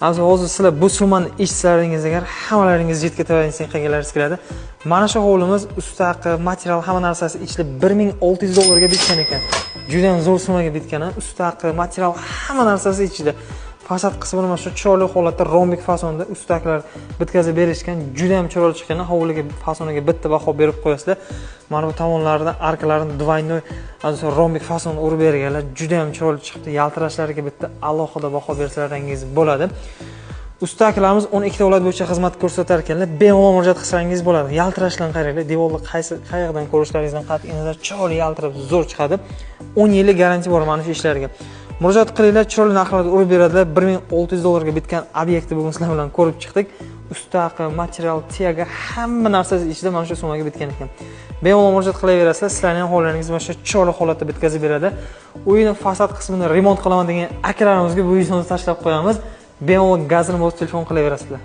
Hozir sizlar bu summani eshitsangiz agar hammalaringiz yetkazadigan qilganlaringiz keladi. Mana shu hovlimiz ustaqi, material hamma narsasi ichida $1600 ga bitgan ekan. Juda ham zo'r summaga bitgan. Ustaqi, material hamma narsasi ichida. Fasad qismini mana shu chiroyli holatda rombik fasonda ustakilar bitkazib berishgan. Juda ham chiroyli chiqqan. Hovliga fasoniga bitta baho berib qo'yasizlar. Mana bu tomonlaridan arkalarini двойной rombik fason urib berganlar. Juda ham chiroyli chiqdi. Yaltirashlariga bitta alohida baho bersalaringiz bo'ladi. Ustakilarimiz 12 davlat bo'yicha xizmat ko'rsatar ekanlar. Bemalol murojaat qilsangiz bo'ladi. Yaltirashlarni qaranglar. Devorni qayerdan ko'rishlaringizdan qat'iy nazar chiroyli yaltirab zo'r chiqadi. 10 yillik garantiya bor mana shu ishlarga. Murojaat qilinglar, chiroyli narxlarda urib beradilar. $1600 ga bitgan obyektni bugun sizlar bilan ko'rib chiqdik. Ustaqi, material, tiyaga hamma narsasi ichida mana shu summaga bitgan ekan. Bemalol murojaat qilaverasizlar, sizlarning ham hovlaringizni mana shu chiroyli holatda bitkazib beradi. Uyning fasad qismini remont qilaman degan akalarimizga bu videoni tashlab qo'yamiz. Bemalol gazini bosib telefon qilaverasizlar.